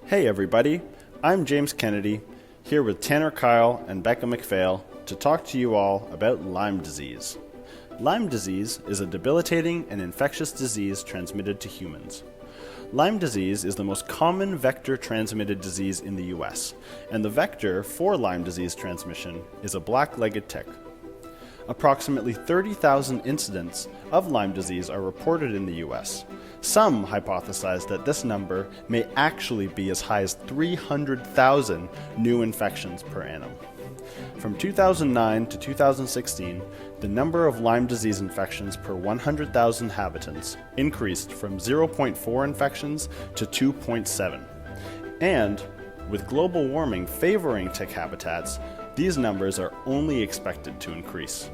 Hey everybody, I'm James Kennedy, here with Tanner Kyle and Becca McPhail to talk to you all about Lyme disease. Lyme disease is a debilitating and infectious disease transmitted to humans. Lyme disease is the most common vector-transmitted disease in the US, and the vector for Lyme disease transmission is a black-legged tick. Approximately 30,000 incidents of Lyme disease are reported in the US. Some hypothesize that this number may actually be as high as 300,000 new infections per annum. From 2009 to 2016, the number of Lyme disease infections per 100,000 inhabitants increased from 0.4 infections to 2.7. And with global warming favoring tick habitats, these numbers are only expected to increase.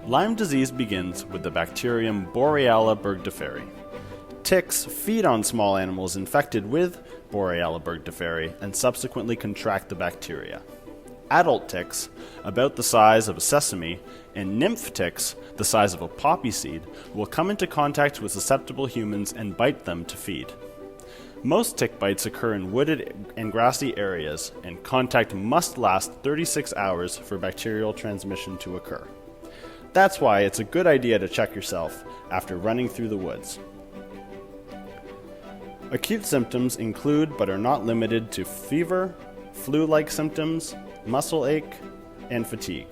Lyme disease begins with the bacterium Borrelia burgdorferi. Ticks feed on small animals infected with Borrelia burgdorferi and subsequently contract the bacteria. Adult ticks, about the size of a sesame, and nymph ticks, the size of a poppy seed, will come into contact with susceptible humans and bite them to feed. Most tick bites occur in wooded and grassy areas, and contact must last 36 hours for bacterial transmission to occur. That's why it's a good idea to check yourself after running through the woods. Acute symptoms include but are not limited to fever, flu-like symptoms, muscle ache, and fatigue.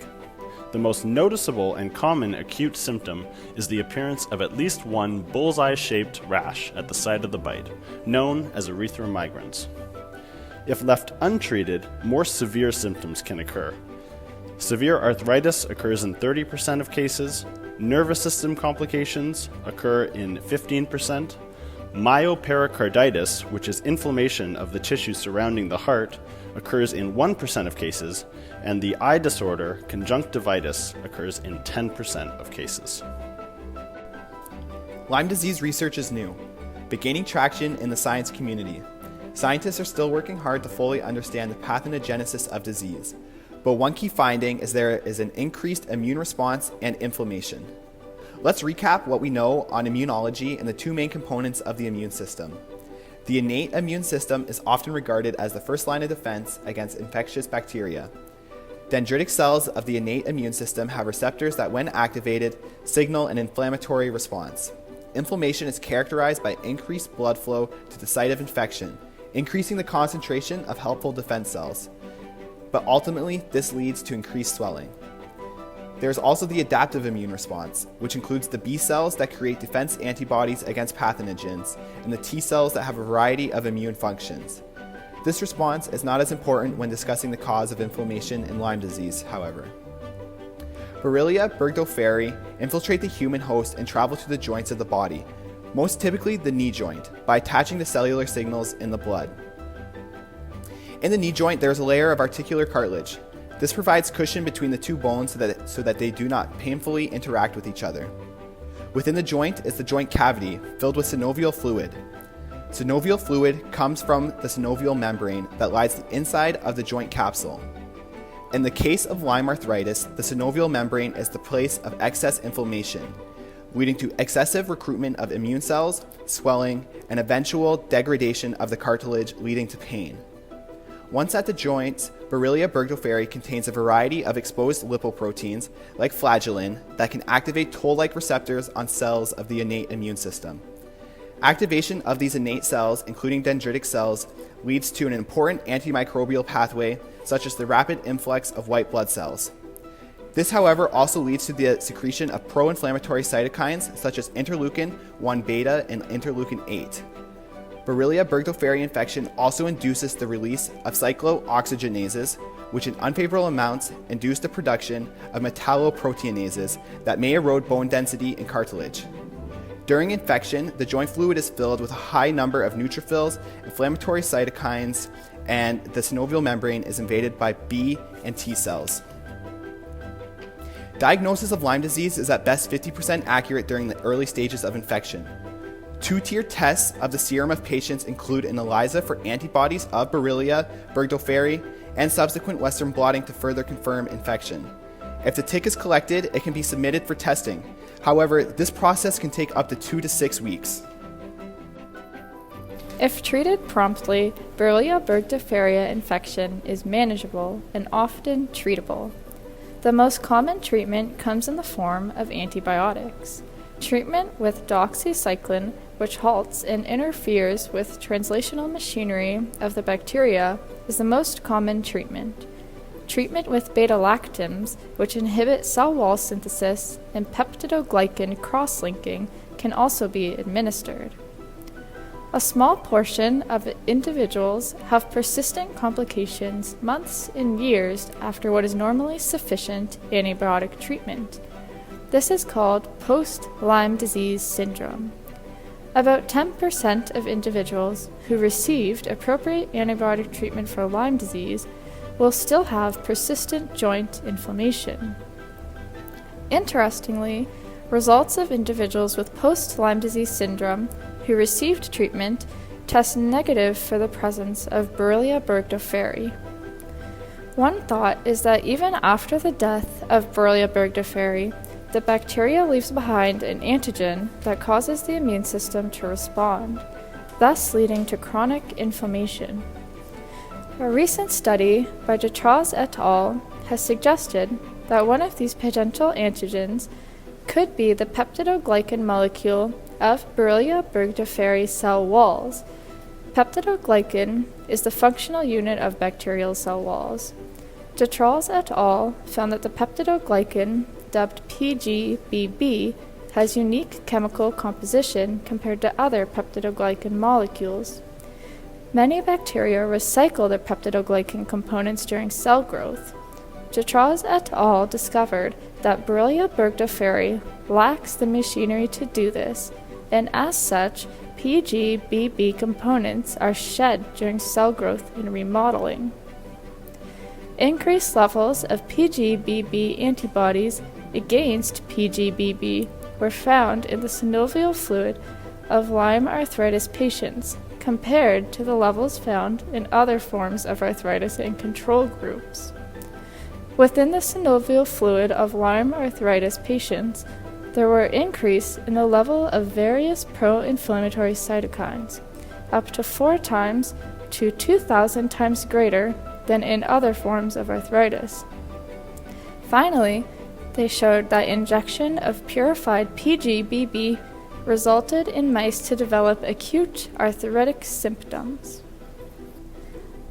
The most noticeable and common acute symptom is the appearance of at least one bullseye-shaped rash at the site of the bite, known as erythema migrans. If left untreated, more severe symptoms can occur. Severe arthritis occurs in 30% of cases, nervous system complications occur in 15%, myopericarditis, which is inflammation of the tissue surrounding the heart, occurs in 1% of cases, and the eye disorder, conjunctivitis, occurs in 10% of cases. Lyme disease research is new, but gaining traction in the science community. Scientists are still working hard to fully understand the pathogenesis of disease, but one key finding is there is an increased immune response and inflammation. Let's recap what we know on immunology and the two main components of the immune system. The innate immune system is often regarded as the first line of defense against infectious bacteria. Dendritic cells of the innate immune system have receptors that, when activated, signal an inflammatory response. Inflammation is characterized by increased blood flow to the site of infection, increasing the concentration of helpful defense cells. But ultimately, this leads to increased swelling. There is also the adaptive immune response, which includes the B cells that create defense antibodies against pathogens, and the T cells that have a variety of immune functions. This response is not as important when discussing the cause of inflammation in Lyme disease, however. Borrelia burgdorferi infiltrate the human host and travel to the joints of the body, most typically the knee joint, by attaching to cellular signals in the blood. In the knee joint, there is a layer of articular cartilage. This provides cushion between the two bones so that they do not painfully interact with each other. Within the joint is the joint cavity filled with synovial fluid. Synovial fluid comes from the synovial membrane that lies inside of the joint capsule. In the case of Lyme arthritis, the synovial membrane is the place of excess inflammation, leading to excessive recruitment of immune cells, swelling, and eventual degradation of the cartilage, leading to pain. Once at the joints, Borrelia burgdorferi contains a variety of exposed lipoproteins, like flagellin, that can activate toll-like receptors on cells of the innate immune system. Activation of these innate cells, including dendritic cells, leads to an important antimicrobial pathway, such as the rapid influx of white blood cells. This, however, also leads to the secretion of pro-inflammatory cytokines, such as interleukin-1 beta and interleukin-8. Borrelia burgdorferi infection also induces the release of cyclooxygenases, which in unfavorable amounts induce the production of metalloproteinases that may erode bone density and cartilage. During infection, the joint fluid is filled with a high number of neutrophils, inflammatory cytokines, and the synovial membrane is invaded by B and T cells. Diagnosis of Lyme disease is at best 50% accurate during the early stages of infection. Two-tier tests of the serum of patients include an ELISA for antibodies of Borrelia burgdorferi and subsequent Western blotting to further confirm infection. If the tick is collected, it can be submitted for testing. However, this process can take up to 2 to 6 weeks. If treated promptly, Borrelia burgdorferi infection is manageable and often treatable. The most common treatment comes in the form of antibiotics. Treatment with doxycycline, which halts and interferes with translational machinery of the bacteria, is the most common treatment. Treatment with beta-lactams, which inhibit cell wall synthesis and peptidoglycan cross-linking, can also be administered. A small portion of individuals have persistent complications months and years after what is normally sufficient antibiotic treatment. This is called post-Lyme disease syndrome. About 10% of individuals who received appropriate antibiotic treatment for Lyme disease will still have persistent joint inflammation. Interestingly, results of individuals with post-Lyme disease syndrome who received treatment test negative for the presence of Borrelia burgdorferi. One thought is that even after the death of Borrelia burgdorferi, the bacteria leaves behind an antigen that causes the immune system to respond, thus leading to chronic inflammation. A recent study by Jatraz et al. Has suggested that one of these potential antigens could be the peptidoglycan molecule of Borrelia burgdorferi cell walls. Peptidoglycan is the functional unit of bacterial cell walls. Jatraz et al. Found that the peptidoglycan, dubbed PGBB, has unique chemical composition compared to other peptidoglycan molecules. Many bacteria recycle their peptidoglycan components during cell growth. Jatraz et al. Discovered that Borrelia burgdorferi lacks the machinery to do this, and as such, PGBB components are shed during cell growth and remodeling. Increased levels of PGBB antibodies against PGBB were found in the synovial fluid of Lyme arthritis patients compared to the levels found in other forms of arthritis in control groups. Within the synovial fluid of Lyme arthritis patients, there were increase in the level of various pro-inflammatory cytokines, up to 4 times to 2,000 times greater than in other forms of arthritis. Finally, they showed that injection of purified PGBB resulted in mice to develop acute arthritic symptoms.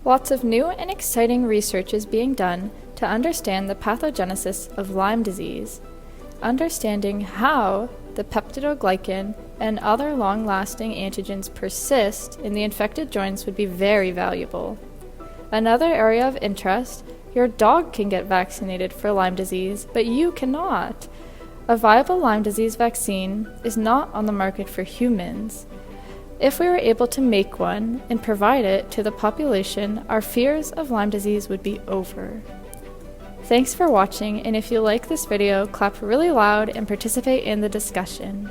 Lots of new and exciting research is being done to understand the pathogenesis of Lyme disease. Understanding how the peptidoglycan and other long-lasting antigens persist in the infected joints would be very valuable. Another area of interest, your dog can get vaccinated for Lyme disease, but you cannot. A viable Lyme disease vaccine is not on the market for humans. If we were able to make one and provide it to the population, our fears of Lyme disease would be over. Thanks for watching, and if you like this video, clap really loud and participate in the discussion.